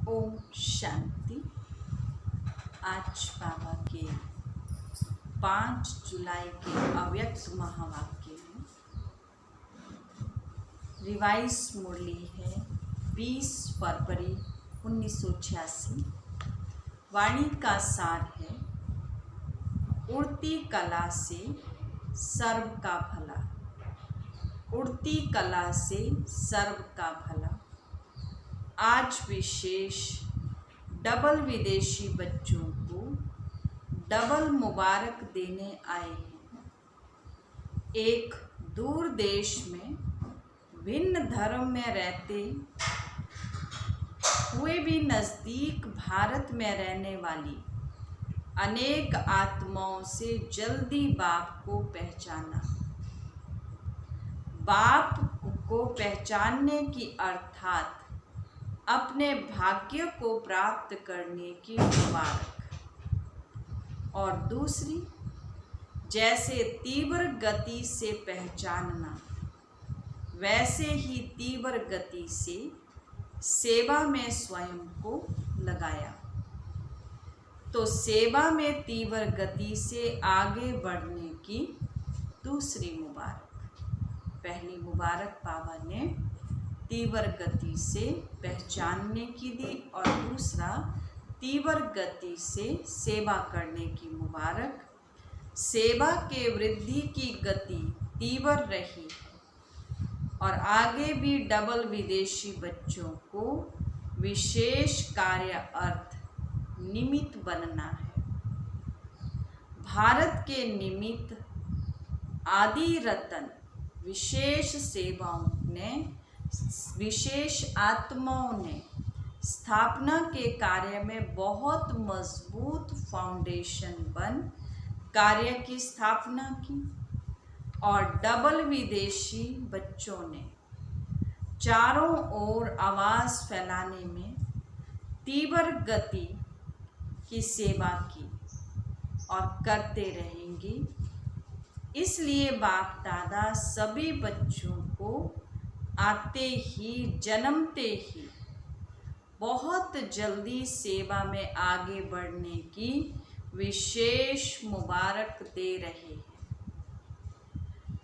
ओम शांति। आज बाबा के 5 जुलाई के अव्यक्त महावाक्य में रिवाइज मुरली है 20 फरवरी 1986। वाणी का सार है, उड़ती कला से सर्व का भला। उड़ती कला से सर्व का भला। आज विशेष डबल विदेशी बच्चों को डबल मुबारक देने आए हैं। एक दूर देश में भिन्न धर्म में रहते हुए भी नज़दीक भारत में रहने वाली अनेक आत्माओं से जल्दी बाप को पहचाना। बाप को पहचानने की अर्थात अपने भाग्य को प्राप्त करने की मुबारक। और दूसरी, जैसे तीव्र गति से पहचानना, वैसे ही तीव्र गति से सेवा में स्वयं को लगाया। तो सेवा में तीव्र गति से आगे बढ़ने की दूसरी मुबारक। पहली मुबारक बाबा ने तीव्र गति से पहचानने की दी और दूसरा तीव्र गति से सेवा करने की मुबारक। सेवा के वृद्धि की गति तीव्र रही और आगे भी डबल विदेशी बच्चों को विशेष कार्य अर्थ निमित्त बनना है। भारत के निमित्त आदि रतन विशेष सेवाओं ने, विशेष आत्माओं ने स्थापना के कार्य में बहुत मजबूत फाउंडेशन बन कार्य की स्थापना की। और डबल विदेशी बच्चों ने चारों ओर आवाज़ फैलाने में तीव्र गति की सेवा की और करते रहेंगे। इसलिए बाप दादा सभी बच्चों को आते ही, जन्मते ही बहुत जल्दी सेवा में आगे बढ़ने की विशेष मुबारक दे रहे हैं।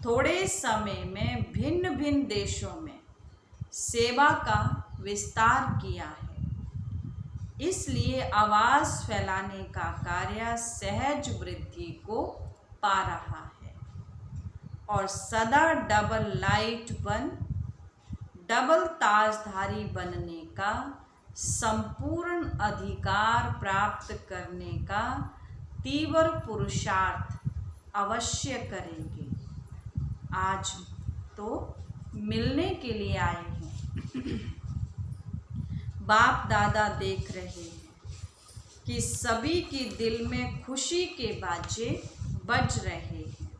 थोड़े समय में भिन्न भिन्न देशों में सेवा का विस्तार किया है। इसलिए आवाज़ फैलाने का कार्य सहज वृद्धि को पा रहा है और सदा डबल लाइट बन डबल ताजधारी बनने का संपूर्ण अधिकार प्राप्त करने का तीव्र पुरुषार्थ अवश्य करेंगे। आज तो मिलने के लिए आए हैं। बाप दादा देख रहे हैं कि सभी की दिल में खुशी के बाजे बज रहे हैं।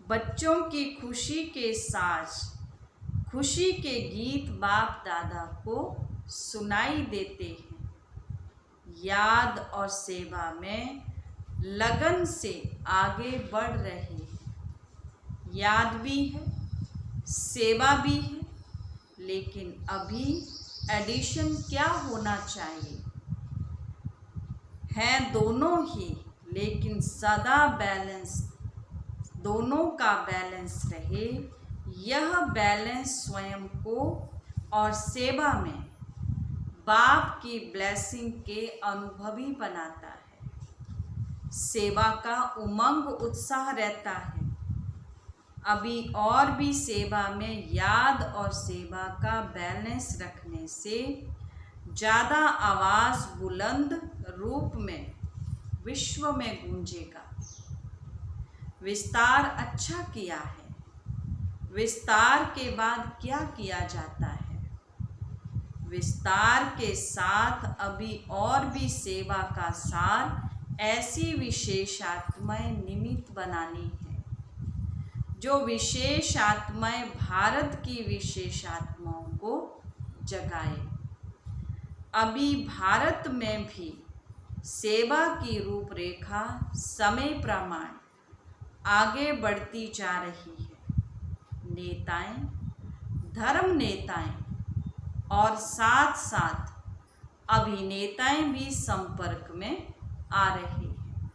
बच्चों की खुशी के साथ खुशी के गीत बाप दादा को सुनाई देते हैं। याद और सेवा में लगन से आगे बढ़ रहे हैं। याद भी है, सेवा भी है, लेकिन अभी एडिशन क्या होना चाहिए? हैं दोनों ही, लेकिन सदा बैलेंस, दोनों का बैलेंस रहे। यह बैलेंस स्वयं को और सेवा में बाप की ब्लेसिंग के अनुभवी बनाता है। सेवा का उमंग उत्साह रहता है। अभी और भी सेवा में याद और सेवा का बैलेंस रखने से ज़्यादा आवाज़ बुलंद रूप में विश्व में गूंजेगा। विस्तार अच्छा किया है। विस्तार के बाद क्या किया जाता है? विस्तार के साथ अभी और भी सेवा का सार ऐसी विशेष आत्माएं निमित्त बनानी है, जो विशेष आत्माएं भारत की विशेष आत्माओं को जगाए। अभी भारत में भी सेवा की रूपरेखा समय प्रमाण आगे बढ़ती जा रही है। नेताएं, धर्म नेताएं और साथ साथ अभिनेताएं भी संपर्क में आ रहे हैं।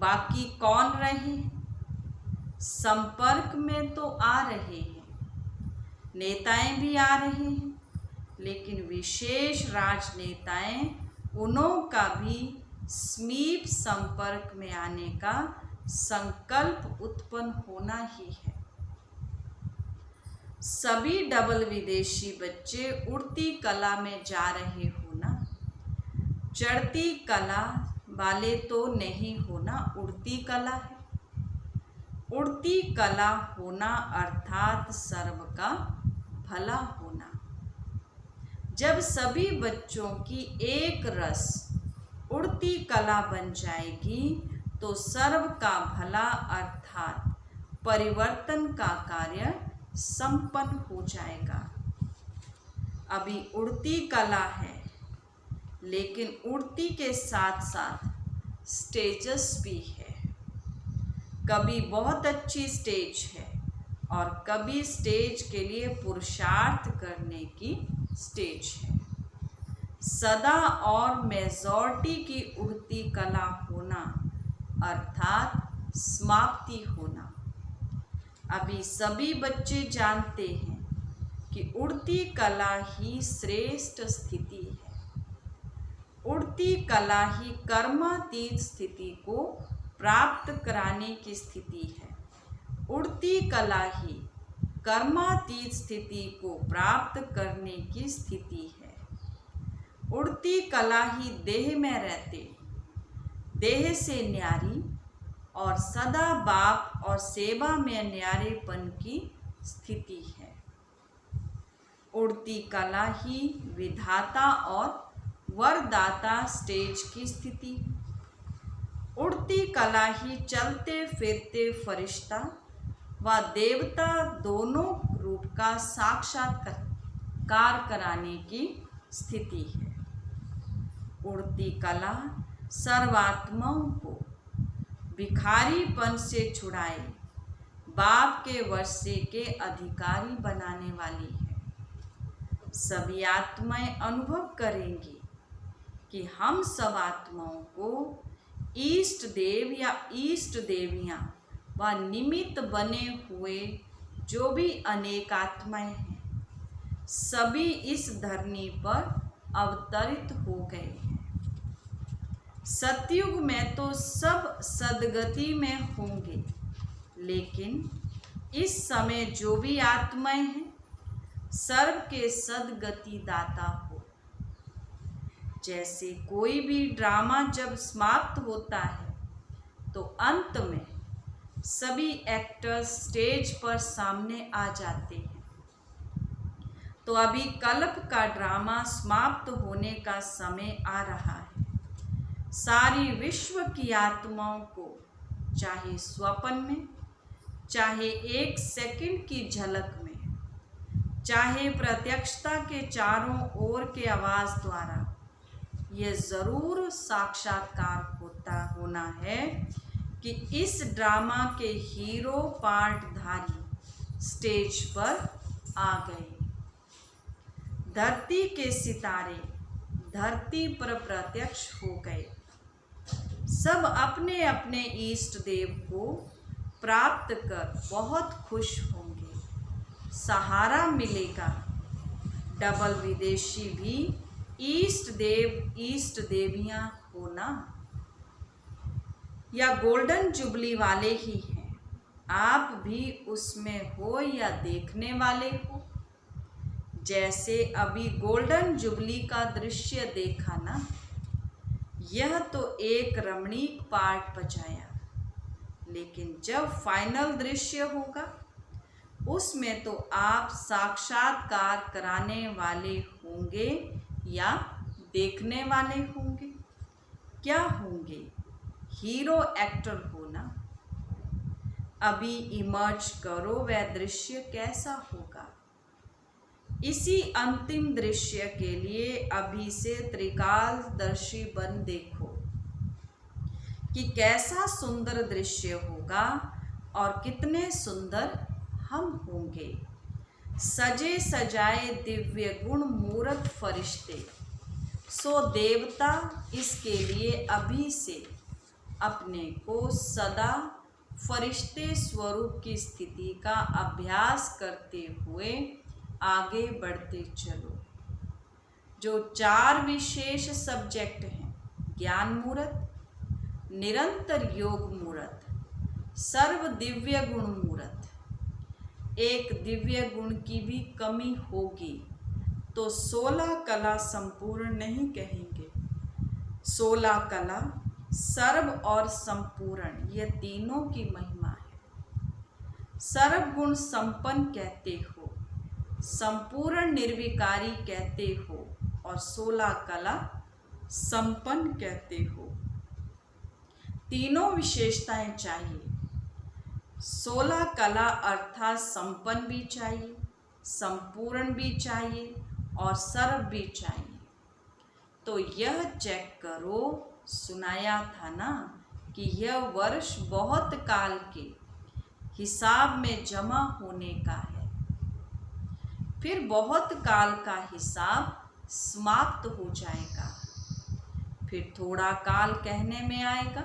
बाकी कौन रहे? संपर्क में तो आ रहे हैं, नेताएं भी आ रहे हैं, लेकिन विशेष राजनेताएं, उन्हों का भी समीप संपर्क में आने का संकल्प उत्पन्न होना ही है। सभी डबल विदेशी बच्चे उड़ती कला में जा रहे हो ना? चढ़ती कला वाले तो नहीं होना, उड़ती कला है। उड़ती कला होना अर्थात सर्व का भला होना। जब सभी बच्चों की एक रस उड़ती कला बन जाएगी तो सर्व का भला अर्थात परिवर्तन का कार्य संपन्न हो जाएगा। अभी उड़ती कला है, लेकिन उड़ती के साथ साथ स्टेजेस भी है। कभी बहुत अच्छी स्टेज है और कभी स्टेज के लिए पुरुषार्थ करने की स्टेज है। सदा और मेजॉरिटी की उड़ती कला होना अर्थात समाप्ति होना। अभी सभी बच्चे जानते हैं कि उड़ती कला ही श्रेष्ठ स्थिति है। उड़ती कला ही कर्मातीत स्थिति को प्राप्त कराने की स्थिति है। उड़ती कला ही कर्मातीत स्थिति को प्राप्त करने की स्थिति है। उड़ती कला ही देह में रहते, देह से न्यारी और सदा बाप और सेवा में न्यारेपन की स्थिति है। उड़ती कला ही विधाता और वरदाता स्टेज की स्थिति। उड़ती कला ही चलते फिरते फरिश्ता व देवता दोनों रूप का साक्षात्कार कराने की स्थिति है। उड़ती कला सर्वात्माओं को भिखारीपन से छुड़ाए बाप के वर्षे के अधिकारी बनाने वाली है। सभी आत्माएं अनुभव करेंगी कि हम सब आत्माओं को ईष्ट देव या ईष्ट देवियाँ व निमित्त बने हुए जो भी अनेक आत्माएं हैं, सभी इस धरनी पर अवतरित हो गए हैं। सतयुग में तो सब सदगति में होंगे, लेकिन इस समय जो भी आत्माएं हैं सर्व के सदगति दाता हो। जैसे कोई भी ड्रामा जब समाप्त होता है तो अंत में सभी एक्टर्स स्टेज पर सामने आ जाते हैं। तो अभी कल्प का ड्रामा समाप्त होने का समय आ रहा है। सारी विश्व की आत्माओं को चाहे स्वप्न में, चाहे एक सेकंड की झलक में, चाहे प्रत्यक्षता के चारों ओर के आवाज द्वारा यह ज़रूर साक्षात्कार होना है कि इस ड्रामा के हीरो पार्टधारी स्टेज पर आ गए। धरती के सितारे धरती पर प्रत्यक्ष हो गए। सब अपने अपने इष्ट देव को प्राप्त कर बहुत खुश होंगे। सहारा मिलेगा। डबल विदेशी भी इष्ट देव इष्ट देवियाँ होना या गोल्डन जुबली वाले ही हैं। आप भी उसमें हो या देखने वाले हो। जैसे अभी गोल्डन जुबली का दृश्य देखा ना, यह तो एक रमणीक पार्ट बचाया, लेकिन जब फाइनल दृश्य होगा उसमें तो आप साक्षात्कार कराने वाले होंगे या देखने वाले होंगे। क्या होंगे? हीरो एक्टर होना। अभी इमर्ज करो वह दृश्य कैसा होगा। इसी अंतिम दृश्य के लिए अभी से त्रिकालदर्शी बन देखो कि कैसा सुंदर दृश्य होगा और कितने सुंदर हम होंगे। सजे सजाए दिव्य गुण मूरत फरिश्ते सो देवता इसके लिए अभी से अपने को सदा फरिश्ते स्वरूप की स्थिति का अभ्यास करते हुए आगे बढ़ते चलो। जो 4 विशेष सब्जेक्ट हैं, ज्ञान मूर्त, निरंतर योग मूर्त, सर्व दिव्य गुण मूर्त, एक दिव्य गुण की भी कमी होगी तो 16 कला संपूर्ण नहीं कहेंगे। 16 कला, सर्व और संपूर्ण, यह तीनों की महिमा है। सर्व गुण संपन्न कहते हो, संपूर्ण निर्विकारी कहते हो और 16 कला संपन्न कहते हो। तीनों विशेषताएं चाहिए। 16 कला अर्थात संपन्न भी चाहिए, संपूर्ण भी चाहिए और सर्व भी चाहिए। तो यह चेक करो, सुनाया था ना कि यह वर्ष बहुत काल के हिसाब में जमा होने का है, फिर बहुत काल का हिसाब समाप्त हो जाएगा, फिर थोड़ा काल कहने में आएगा।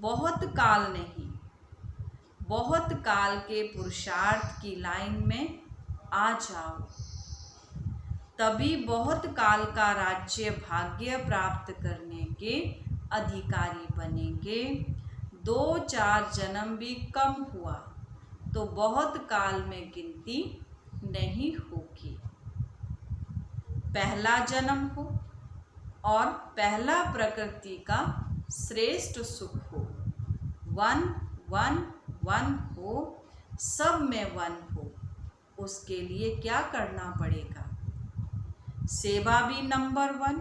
बहुत काल नहीं, बहुत काल के पुरुषार्थ की लाइन में आ जाओ, तभी बहुत काल का राज्य भाग्य प्राप्त करने के अधिकारी बनेंगे। 2-4 जन्म भी कम हुआ तो बहुत काल में गिनती नहीं होगी। पहला जन्म हो और पहला प्रकृति का श्रेष्ठ सुख हो, 1 1 1 हो, सब में 1 हो, उसके लिए क्या करना पड़ेगा? सेवा भी नंबर 1,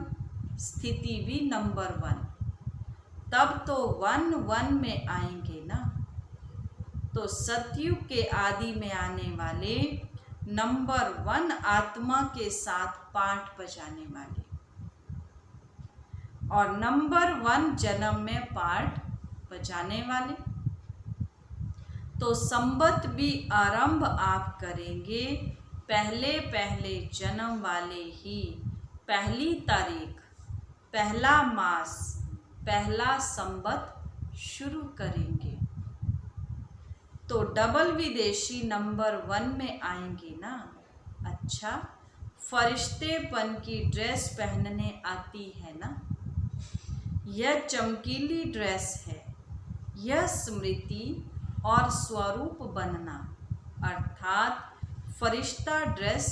स्थिति भी नंबर 1, तब तो 1 1 में आएंगे ना। तो सतयुग के आदि में आने वाले नंबर 1 आत्मा के साथ पाठ बजाने वाले और नंबर 1 जन्म में पाठ बजाने वाले, तो संबत भी आरंभ आप करेंगे पहले पहले जन्म वाले ही, पहली तारीख, पहला मास, पहला संबत शुरू करेंगे। तो डबल विदेशी नंबर 1 में आएंगे ना। अच्छा, फरिश्तेपन की ड्रेस पहनने आती है ना। यह चमकीली ड्रेस है, यह स्मृति और स्वरूप बनना अर्थात फरिश्ता ड्रेस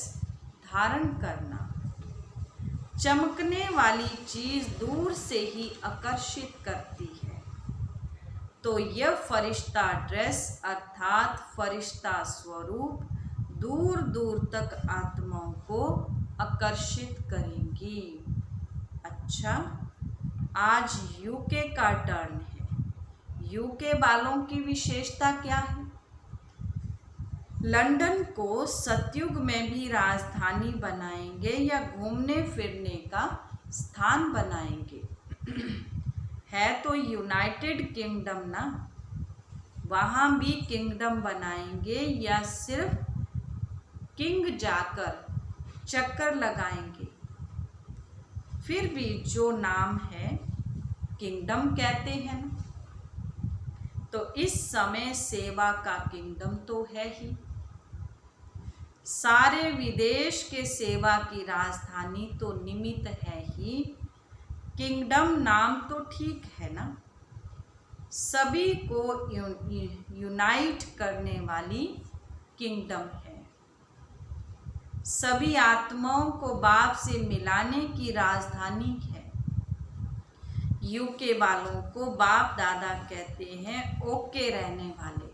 धारण करना। चमकने वाली चीज दूर से ही आकर्षित करती है, तो यह फरिश्ता ड्रेस अर्थात फरिश्ता स्वरूप दूर दूर तक आत्माओं को आकर्षित करेंगी। अच्छा, आज यूके का टर्न है। यूके वालों की विशेषता क्या है? लंदन को सतयुग में भी राजधानी बनाएंगे या घूमने फिरने का स्थान बनाएंगे। है तो यूनाइटेड किंगडम ना, वहाँ भी किंगडम बनाएंगे या सिर्फ किंग जाकर चक्कर लगाएंगे। फिर भी जो नाम है किंगडम कहते हैं ना, तो इस समय सेवा का किंगडम तो है ही। सारे विदेश के सेवा की राजधानी तो निमित्त है ही, किंगडम नाम तो ठीक है ना। सभी को यूनाइट करने वाली किंगडम है, सभी आत्माओं को बाप से मिलाने की राजधानी है। यूके वालों को बाप दादा कहते हैं ओके रहने वाले।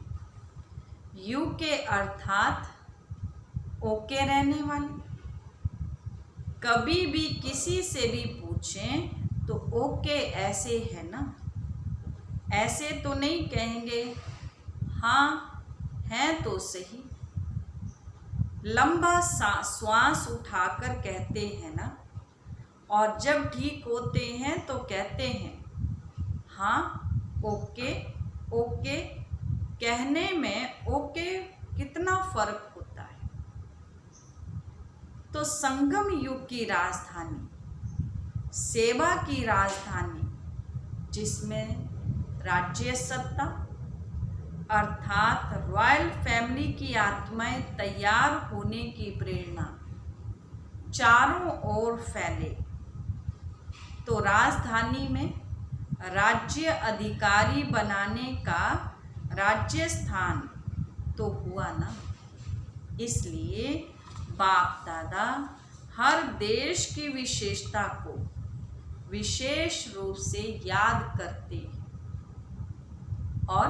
यूके अर्थात ओके रहने वाले। कभी भी किसी से भी पूछें तो ओके ऐसे है ना, ऐसे तो नहीं कहेंगे, हाँ है तो सही। लंबा श्वास उठाकर कहते हैं ना, और जब ठीक होते हैं तो कहते हैं हाँ ओके ओके। कहने में ओके कितना फर्क होता है। तो संगम युग की राजधानी सेवा की राजधानी, जिसमें राज्य सत्ता अर्थात रॉयल फैमिली की आत्माएं तैयार होने की प्रेरणा चारों ओर फैले, तो राजधानी में राज्य अधिकारी बनाने का राज्य स्थान तो हुआ ना। इसलिए बाप दादा हर देश की विशेषता को विशेष रूप से याद करते और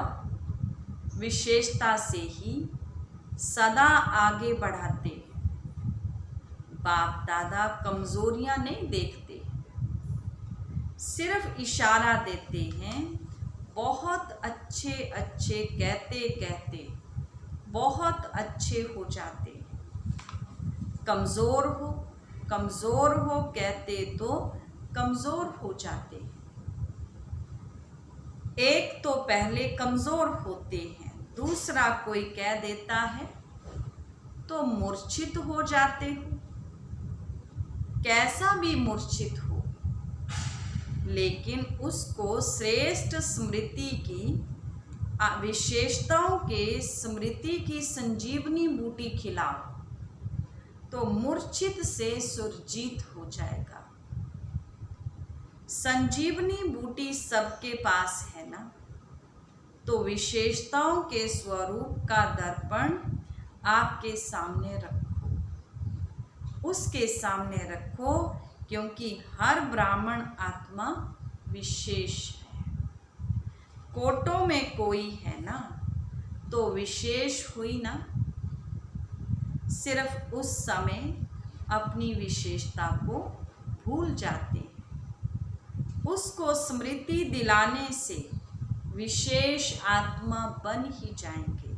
विशेषता से ही सदा आगे बढ़ाते। बाप दादा कमजोरियां नहीं देखते, सिर्फ इशारा देते हैं। बहुत अच्छे अच्छे कहते कहते बहुत अच्छे हो जाते। कमज़ोर हो कहते तो कमज़ोर हो जाते। एक तो पहले कमज़ोर होते हैं, दूसरा कोई कह देता है तो मूर्छित हो जाते हो। कैसा भी मूर्छित हो, लेकिन उसको श्रेष्ठ स्मृति की विशेषताओं के स्मृति की संजीवनी बूटी खिलाओ तो मूर्छित से सुरजीत हो जाएगा। संजीवनी बूटी सबके पास है ना, तो विशेषताओं के स्वरूप का दर्पण आपके सामने रखो, उसके सामने रखो, क्योंकि हर ब्राह्मण आत्मा विशेष है। कोटों में कोई है ना, तो विशेष हुई ना। सिर्फ उस समय अपनी विशेषता को भूल जाते, उसको स्मृति दिलाने से विशेष आत्मा बन ही जाएंगे।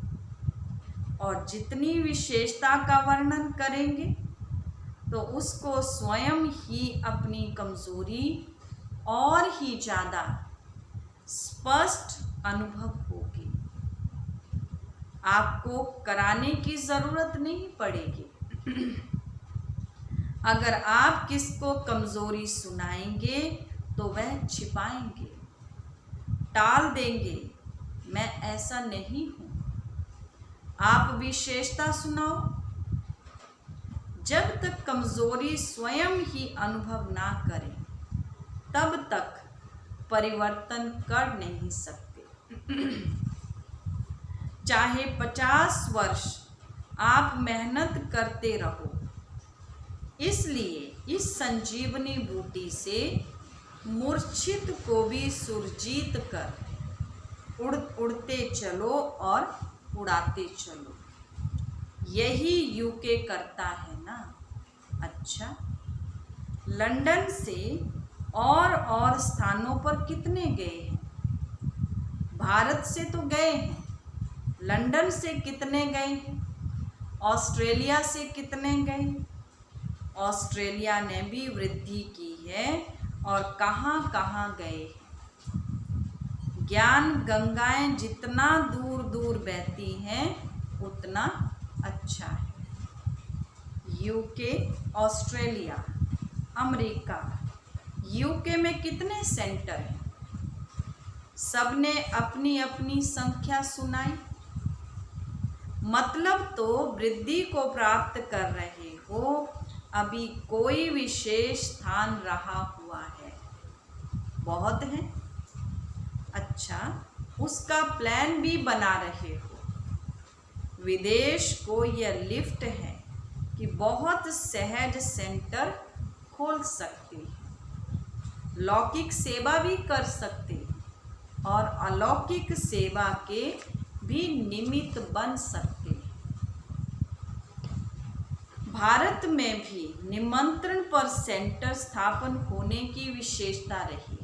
और जितनी विशेषता का वर्णन करेंगे तो उसको स्वयं ही अपनी कमजोरी और ही ज़्यादा स्पष्ट अनुभव होगी। आपको कराने की ज़रूरत नहीं पड़ेगी। अगर आप किसको कमज़ोरी सुनाएंगे तो वह छिपाएंगे, टाल देंगे, मैं ऐसा नहीं हूँ। आप विशेषता सुनाओ। जब तक कमज़ोरी स्वयं ही अनुभव ना करें तब तक परिवर्तन कर नहीं सकते। चाहे 50 वर्ष आप मेहनत करते रहो। इसलिए इस संजीवनी बूटी से मूर्छित को भी सुरजीत कर उड़ते चलो और उड़ाते चलो। यही यूके करता है ना। अच्छा, लंदन से और स्थानों पर कितने गए हैं? भारत से तो गए हैं, लंदन से कितने गए हैं? ऑस्ट्रेलिया से कितने गए? ऑस्ट्रेलिया ने भी वृद्धि की है और कहाँ कहाँ गए। ज्ञान गंगाएं जितना दूर दूर बहती हैं उतना अच्छा है। यूके, ऑस्ट्रेलिया, अमेरिका, यूके में कितने सेंटर हैं? सबने अपनी अपनी संख्या सुनाई। मतलब तो वृद्धि को प्राप्त कर रहे हो, अभी कोई विशेष स्थान रहा हुआ है? बहुत है। अच्छा, उसका प्लान भी बना रहे हो। विदेश को यह लिफ्ट है कि बहुत सहज सेंटर खोल सकते हैं, लौकिक सेवा भी कर सकते और अलौकिक सेवा के भी निमित्त बन सकते हैं। भारत में भी निमंत्रण पर सेंटर स्थापन होने की विशेषता रही,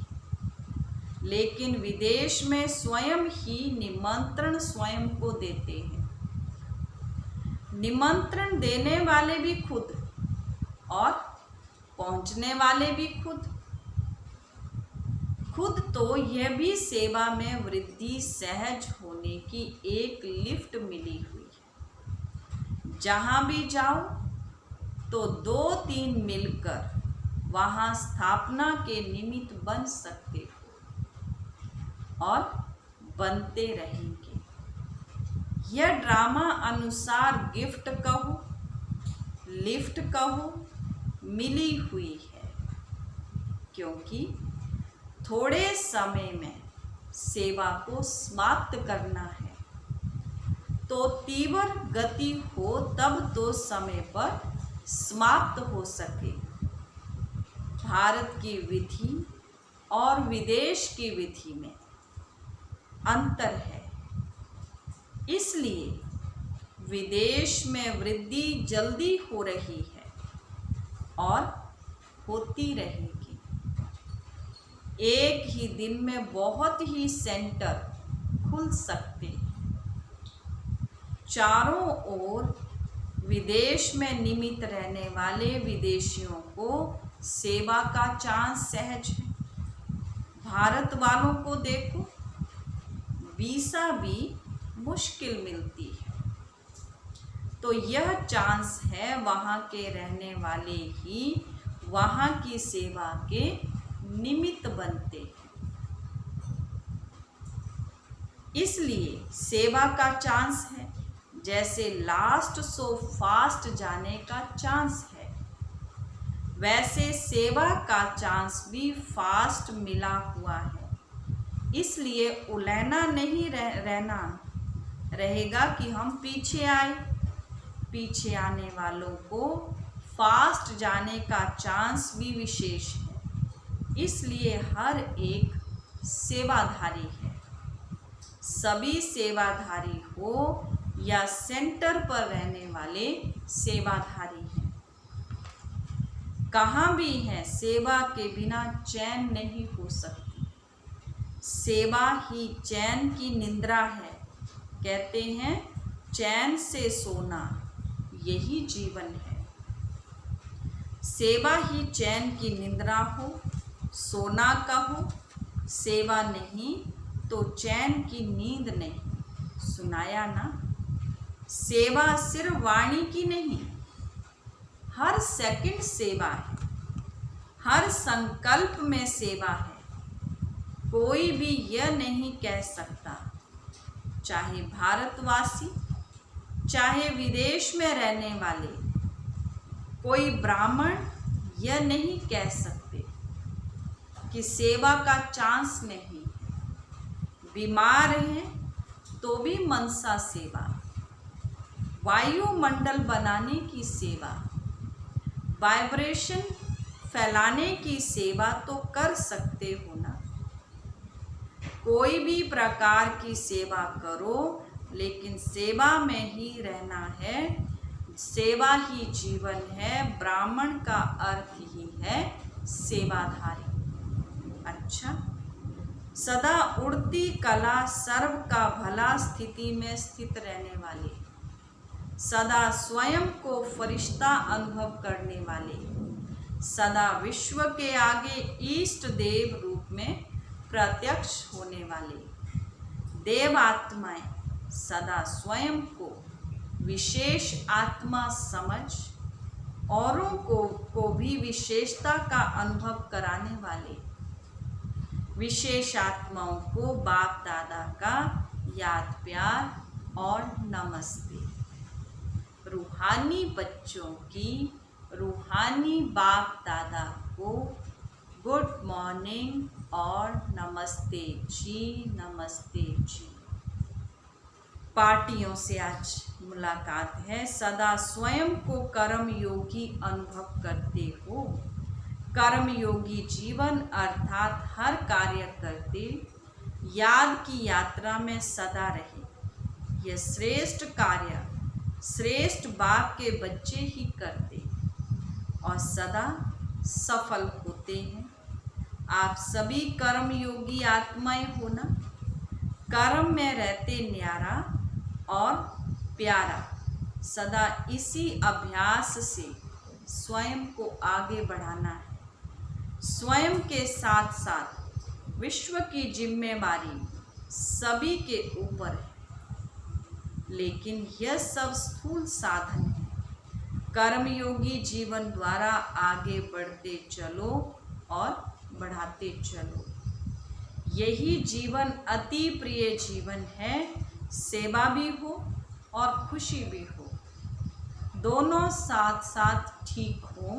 लेकिन विदेश में स्वयं ही निमंत्रण स्वयं को देते हैं। निमंत्रण देने वाले भी खुद और पहुंचने वाले भी खुद। तो यह भी सेवा में वृद्धि सहज होने की एक लिफ्ट मिली हुई है। जहाँ भी जाओ तो 2-3 मिलकर वहाँ स्थापना के निमित्त बन सकते हो और बनते रहेंगे। यह ड्रामा अनुसार गिफ्ट कहो, लिफ्ट कहो, मिली हुई है, क्योंकि थोड़े समय में सेवा को समाप्त करना है। तो तीव्र गति हो तब तो समय पर समाप्त हो सके। भारत की विधि और विदेश की विधि में अंतर है, इसलिए विदेश में वृद्धि जल्दी हो रही है और होती रहेगी। एक ही दिन में बहुत ही सेंटर खुल सकते हैं। चारों ओर विदेश में निमित रहने वाले विदेशियों को सेवा का चांस सहज है। भारत वालों को देखो, वीसा भी मुश्किल मिलती है। तो यह चांस है, वहाँ के रहने वाले ही वहाँ की सेवा के निमित्त बनते हैं। इसलिए सेवा का चांस है, जैसे लास्ट सो फास्ट जाने का चांस है, वैसे सेवा का चांस भी फास्ट मिला हुआ है। इसलिए उलहना नहीं रहना रहेगा कि हम पीछे आए। पीछे आने वालों को फास्ट जाने का चांस भी विशेष है। इसलिए हर एक सेवाधारी है। सभी सेवाधारी हो या सेंटर पर रहने वाले सेवाधारी हैं, कहाँ भी हैं, सेवा के बिना चैन नहीं हो सकती। सेवा ही चैन की निद्रा है। कहते हैं चैन से सोना यही जीवन है। सेवा ही चैन की निद्रा हो, सोना कहो, सेवा नहीं तो चैन की नींद नहीं। सुनाया ना। सेवा सिर्फ वाणी की नहीं, हर सेकंड सेवा है, हर संकल्प में सेवा है। कोई भी यह नहीं कह सकता, चाहे भारतवासी, चाहे विदेश में रहने वाले, कोई ब्राह्मण यह नहीं कह सकते कि सेवा का चांस नहीं। बीमार हैं तो भी मनसा सेवा, वायुमंडल बनाने की सेवा, वाइब्रेशन फैलाने की सेवा तो कर सकते हो ना। कोई भी प्रकार की सेवा करो, लेकिन सेवा में ही रहना है। सेवा ही जीवन है। ब्राह्मण का अर्थ ही है सेवाधारी। अच्छा, सदा उड़ती कला, सर्व का भला स्थिति में स्थित रहने वाले, सदा स्वयं को फरिश्ता अनुभव करने वाले, सदा विश्व के आगे इष्ट देव रूप में प्रत्यक्ष होने वाले देव आत्माएं, सदा स्वयं को विशेष आत्मा समझ औरों को भी विशेषता का अनुभव कराने वाले, विशेष आत्माओं को बाप दादा का याद प्यार और नमस्ते। रूहानी बच्चों की रूहानी बाप दादा को गुड मॉर्निंग और नमस्ते जी, नमस्ते जी। पार्टियों से आज मुलाकात है। सदा स्वयं को कर्म योगी अनुभव करते हो। कर्म योगी जीवन अर्थात हर कार्य करते याद की यात्रा में सदा रहे। यह श्रेष्ठ कार्य श्रेष्ठ बाप के बच्चे ही करते और सदा सफल होते हैं। आप सभी कर्म योगी आत्माएं हो ना। कर्म में रहते न्यारा और प्यारा, सदा इसी अभ्यास से स्वयं को आगे बढ़ाना है। स्वयं के साथ साथ विश्व की जिम्मेवारी सभी के ऊपर है, लेकिन यह सब स्थूल साधन है। कर्मयोगी जीवन द्वारा आगे बढ़ते चलो और बढ़ाते चलो। यही जीवन अति प्रिय जीवन है। सेवा भी हो और खुशी भी हो, दोनों साथ साथ ठीक हो।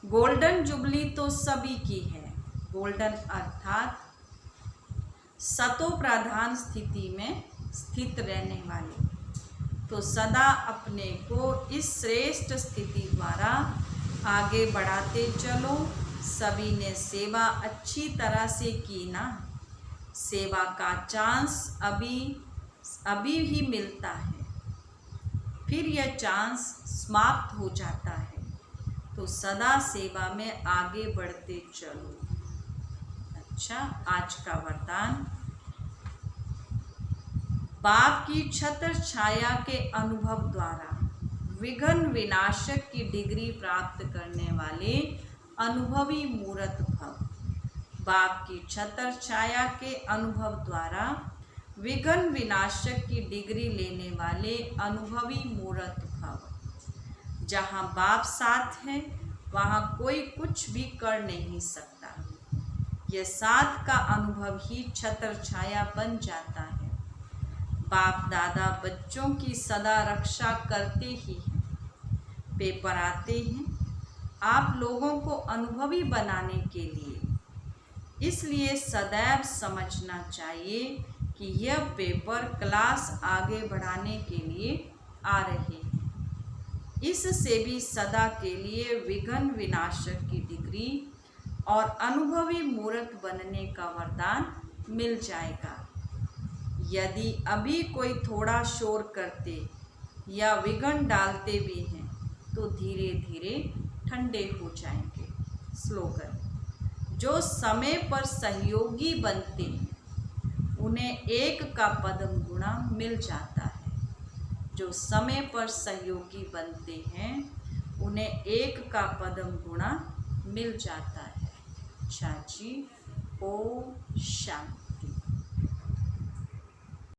गोल्डन जुबली तो सभी की है। गोल्डन अर्थात सतो प्रधान स्थिति में स्थित रहने वाले। तो सदा अपने को इस श्रेष्ठ स्थिति द्वारा आगे बढ़ाते चलो। सभी ने सेवा अच्छी तरह से की ना। सेवा का चांस अभी ही मिलता है, फिर यह चांस समाप्त हो जाता है। तो सदा सेवा में आगे बढ़ते चलो। अच्छा, आज का वरदान। बाप की छत्र छाया के अनुभव द्वारा विघ्न विनाशक की डिग्री प्राप्त करने वाले अनुभवी मूर्त भव। बाप की छत्र छाया के अनुभव द्वारा विघ्न विनाशक की डिग्री लेने वाले अनुभवी मूर्त भव। जहाँ बाप साथ है वहाँ कोई कुछ भी कर नहीं सकता। यह साथ का अनुभव ही छत्र छाया बन जाता है। बाप दादा बच्चों की सदा रक्षा करते ही हैं। पेपर आते हैं आप लोगों को अनुभवी बनाने के लिए। इसलिए सदैव समझना चाहिए कि यह पेपर क्लास आगे बढ़ाने के लिए आ रहे हैं। इससे भी सदा के लिए विघ्न विनाशक की डिग्री और अनुभवी मूर्त बनने का वरदान मिल जाएगा। यदि अभी कोई थोड़ा शोर करते या विघ्न डालते भी हैं तो धीरे धीरे ठंडे हो जाएंगे। स्लोगन। जो समय पर सहयोगी बनते हैं उन्हें एक का पदम गुणा मिल जाता है। जो समय पर सहयोगी बनते हैं उन्हें एक का पदम गुणा मिल जाता है। चाची, ओम शांति।